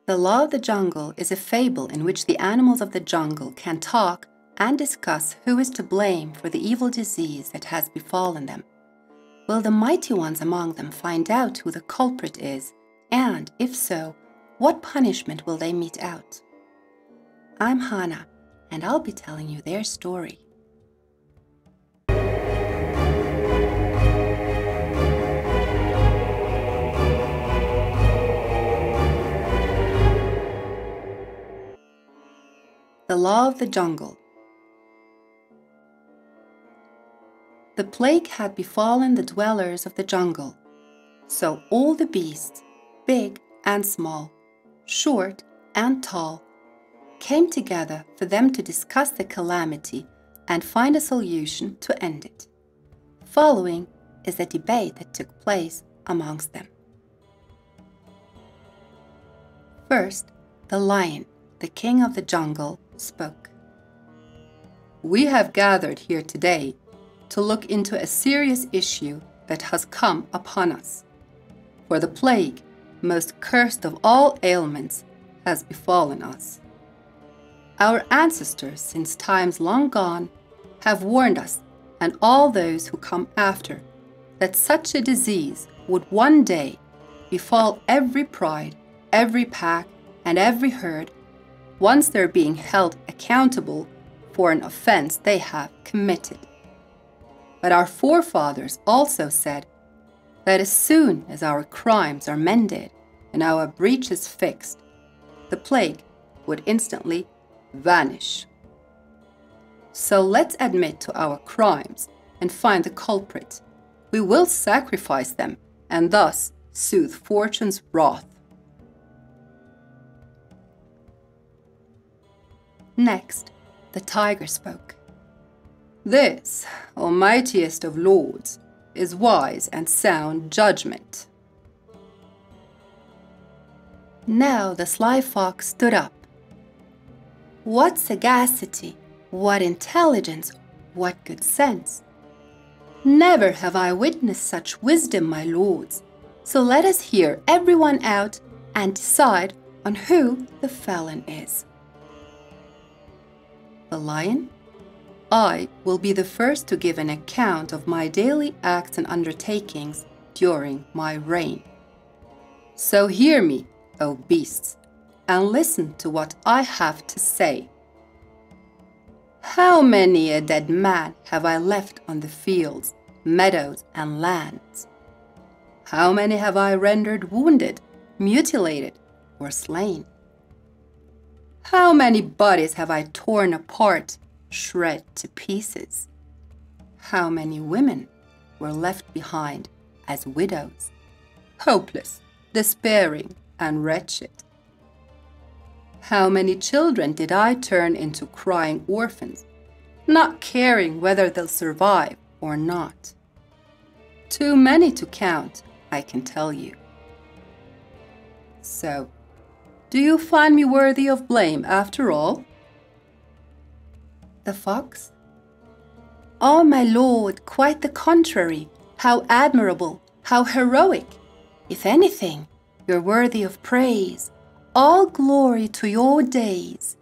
The Law of the Jungle is a fable in which the animals of the jungle can talk and discuss who is to blame for the evil disease that has befallen them. Will the mighty ones among them find out who the culprit is, and, if so, what punishment will they mete out? I'm Hannah, and I'll be telling you their story. The Law of the Jungle. The plague had befallen the dwellers of the jungle, so all the beasts, big and small, short and tall, came together for them to discuss the calamity and find a solution to end it. Following is the debate that took place amongst them. First, the lion, the king of the jungle, spoke. We have gathered here today to look into a serious issue that has come upon us. For the plague, most cursed of all ailments, has befallen us. Our ancestors, since times long gone, have warned us and all those who come after that such a disease would one day befall every pride, every pack, and every herd, once they're being held accountable for an offense they have committed. But our forefathers also said that as soon as our crimes are mended and our breaches fixed, the plague would instantly vanish. So let's admit to our crimes and find the culprit. We will sacrifice them and thus soothe fortune's wrath. Next, the tiger spoke. This, almightiest of lords, is wise and sound judgment. Now the sly fox stood up. What sagacity, what intelligence, what good sense! Never have I witnessed such wisdom, my lords. So let us hear everyone out and decide on who the felon is. The lion? I will be the first to give an account of my daily acts and undertakings during my reign. So hear me, O beasts, and listen to what I have to say. How many a dead man have I left on the fields, meadows, and lands? How many have I rendered wounded, mutilated, or slain? How many bodies have I torn apart, shred to pieces? How many women were left behind as widows, hopeless, despairing, and wretched? How many children did I turn into crying orphans, not caring whether they'll survive or not? Too many to count, I can tell you. So, do you find me worthy of blame after all? The fox? Oh, my lord, quite the contrary. How admirable, how heroic. If anything, you're worthy of praise. All glory to your days.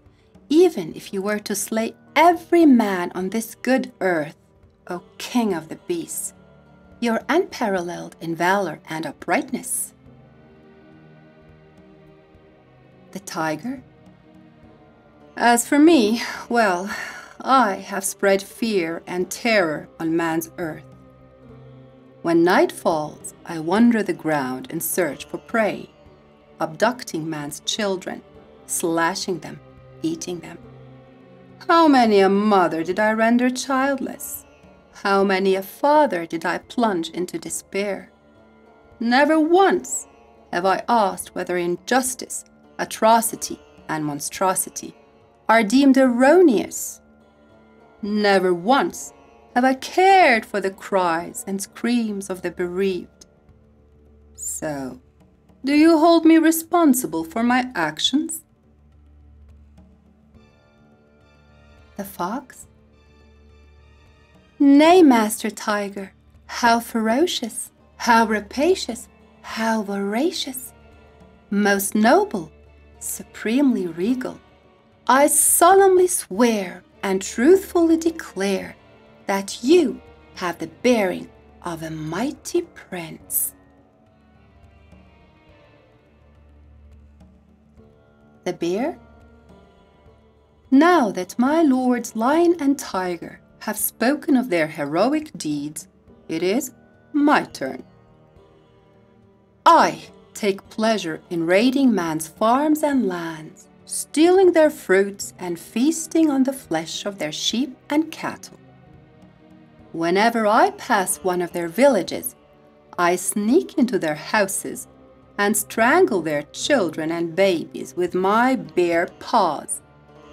Even if you were to slay every man on this good earth, O king of the beasts, you're unparalleled in valor and uprightness. The tiger? As for me, well, I have spread fear and terror on man's earth. When night falls, I wander the ground in search for prey, abducting man's children, slashing them, eating them. How many a mother did I render childless? How many a father did I plunge into despair? Never once have I asked whether injustice, atrocity, and monstrosity are deemed erroneous. Never once have I cared for the cries and screams of the bereaved. So, do you hold me responsible for my actions? The fox? Nay, Master Tiger, how ferocious, how rapacious, how voracious! Most noble, supremely regal, I solemnly swear and truthfully declare that you have the bearing of a mighty prince. The bear? Now that my lords lion and tiger have spoken of their heroic deeds, it is my turn. I take pleasure in raiding man's farms and lands, stealing their fruits and feasting on the flesh of their sheep and cattle. Whenever I pass one of their villages, I sneak into their houses and strangle their children and babies with my bare paws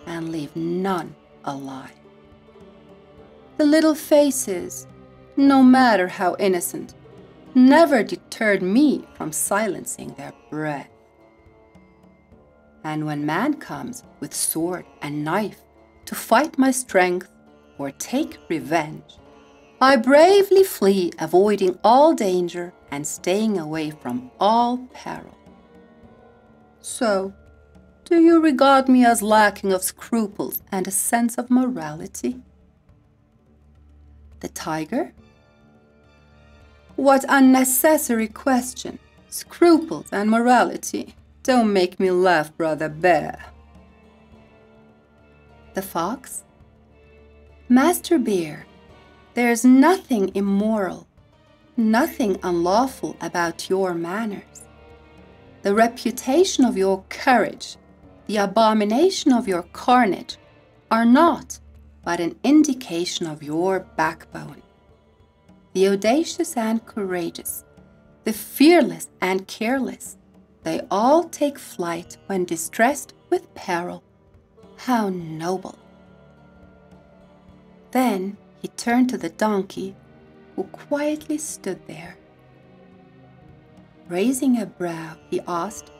and leave none alive. The little faces, no matter how innocent, never deterred me from silencing their breath. And when man comes with sword and knife to fight my strength or take revenge, I bravely flee, avoiding all danger and staying away from all peril. So, do you regard me as lacking of scruples and a sense of morality? The tiger? What unnecessary question! Scruples and morality. Don't make me laugh, brother bear. The fox? Master bear, there's nothing immoral, nothing unlawful about your manners. The reputation of your courage, the abomination of your carnage are naught but an indication of your backbone. The audacious and courageous, the fearless and careless, they all take flight when distressed with peril. How noble! Then he turned to the donkey, who quietly stood there. Raising a brow, he asked,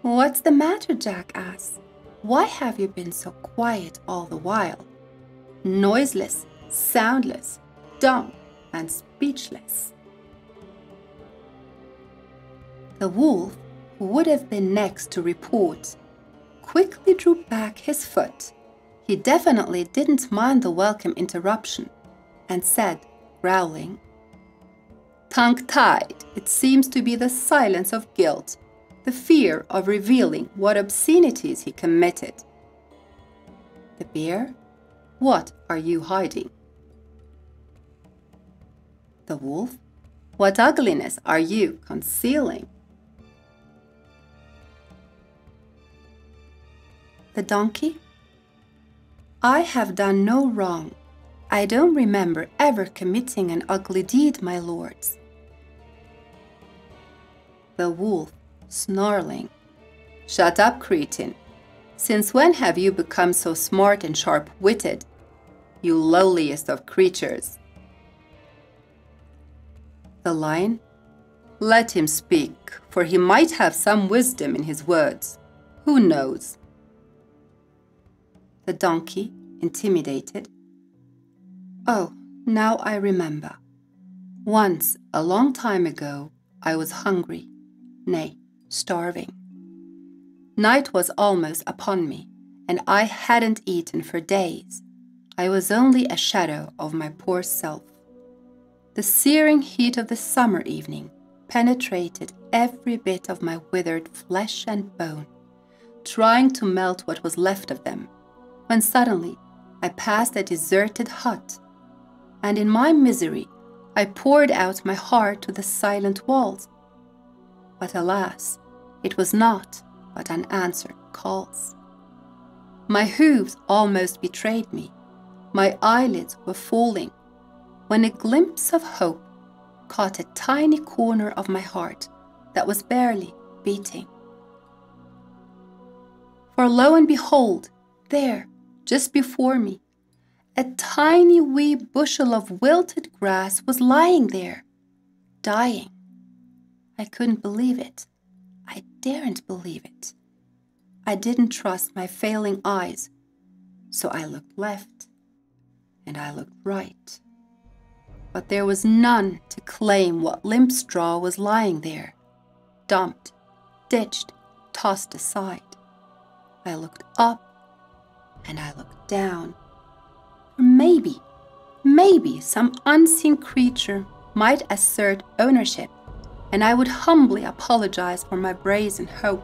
"What's the matter, jackass? Why have you been so quiet all the while? Noiseless, soundless, dumb, and speechless." The wolf, who would have been next to report, quickly drew back his foot. He definitely didn't mind the welcome interruption and said, growling, "Tongue-tied, it seems to be the silence of guilt, the fear of revealing what obscenities he committed." The bear, what are you hiding? The wolf, what ugliness are you concealing? The donkey, I have done no wrong. I don't remember ever committing an ugly deed, my lords. The wolf, snarling, Shut up, cretin. Since when have you become so smart and sharp-witted, you lowliest of creatures? The lion, Let him speak, for he might have some wisdom in his words. Who knows? The donkey, intimidated, Oh, now I remember. Once, a long time ago, I was hungry, nay, starving. Night was almost upon me, and I hadn't eaten for days. I was only a shadow of my poor self. The searing heat of the summer evening penetrated every bit of my withered flesh and bone, trying to melt what was left of them, when suddenly I passed a deserted hut, and in my misery I poured out my heart to the silent walls. But alas, it was naught but unanswered calls. My hooves almost betrayed me. My eyelids were falling, when a glimpse of hope caught a tiny corner of my heart that was barely beating. For lo and behold, there, just before me, a tiny wee bushel of wilted grass was lying there, dying. I couldn't believe it. I daren't believe it. I didn't trust my failing eyes, so I looked left and I looked right. But there was none to claim what limp straw was lying there, dumped, ditched, tossed aside. I looked up and I looked down. Maybe some unseen creature might assert ownership, and I would humbly apologize for my brazen hope.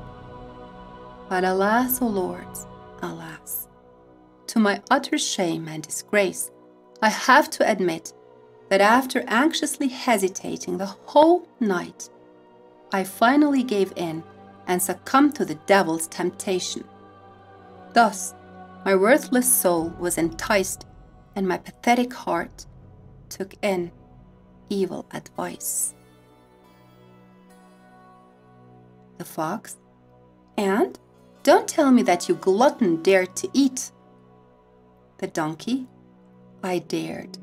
But alas, O lords, alas, to my utter shame and disgrace, I have to admit that after anxiously hesitating the whole night, I finally gave in and succumbed to the devil's temptation. Thus, my worthless soul was enticed, and my pathetic heart took in evil advice. The fox: and don't tell me that you glutton dared to eat. The donkey: I dared.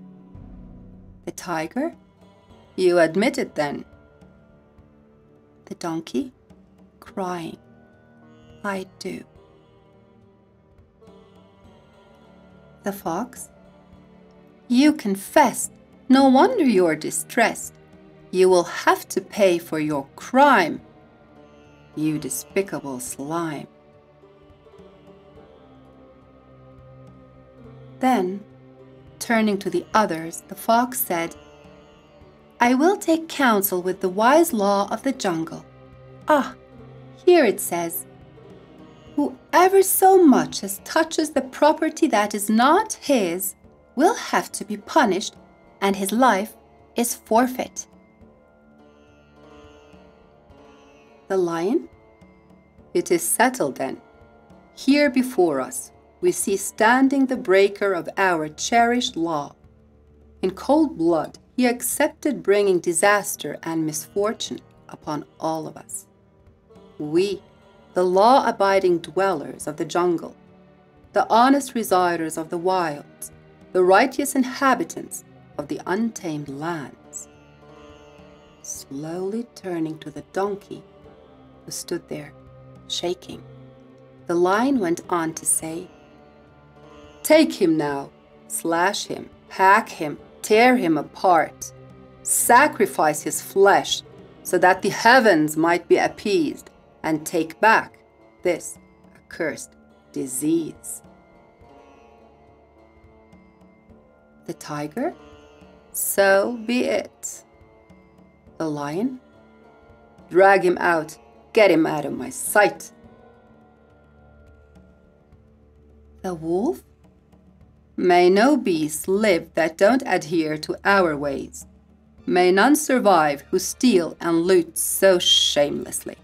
The tiger: you admit it then. The donkey, crying: I do. The fox: you confessed. No wonder you're distressed. You will have to pay for your crime, you despicable slime. Then, turning to the others, the fox said, I will take counsel with the wise law of the jungle. Ah, here it says, whoever so much as touches the property that is not his will have to be punished, and his life is forfeit. The lion: it is settled then. Here before us we see standing the breaker of our cherished law. In cold blood he accepted bringing disaster and misfortune upon all of us. We, the law-abiding dwellers of the jungle, the honest residers of the wilds, the righteous inhabitants of the untamed lands. Slowly turning to the donkey, who stood there, shaking, the lion went on to say, take him now, slash him, hack him, tear him apart, sacrifice his flesh so that the heavens might be appeased, and take back this accursed disease. The tiger: so be it. The lion: drag him out, get him out of my sight. The wolf: may no beast live that don't adhere to our ways. May none survive who steal and loot so shamelessly.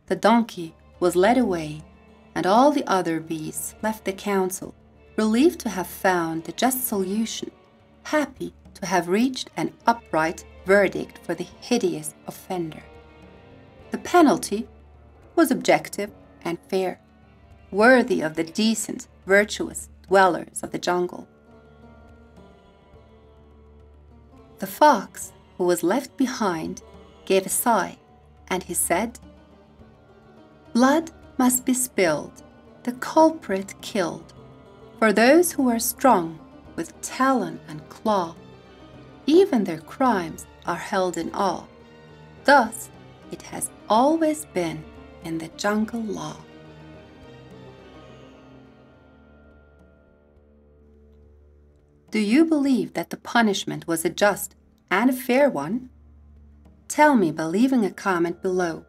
The donkey was led away, and all the other beasts left the council, relieved to have found the just solution, happy to have reached an upright verdict for the hideous offender. The penalty was objective and fair, worthy of the decent, virtuous dwellers of the jungle. The fox, who was left behind, gave a sigh, and he said, blood must be spilled, the culprit killed. For those who are strong with talon and claw, even their crimes are held in awe. Thus it has always been in the jungle law. Do you believe that the punishment was a just and a fair one? Tell me by leaving a comment below.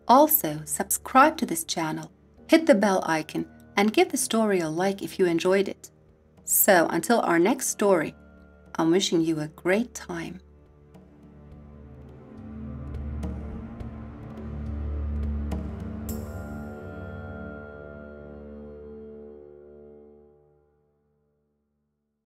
Also, subscribe to this channel, hit the bell icon, and give the story a like if you enjoyed it. So, until our next story, I'm wishing you a great time.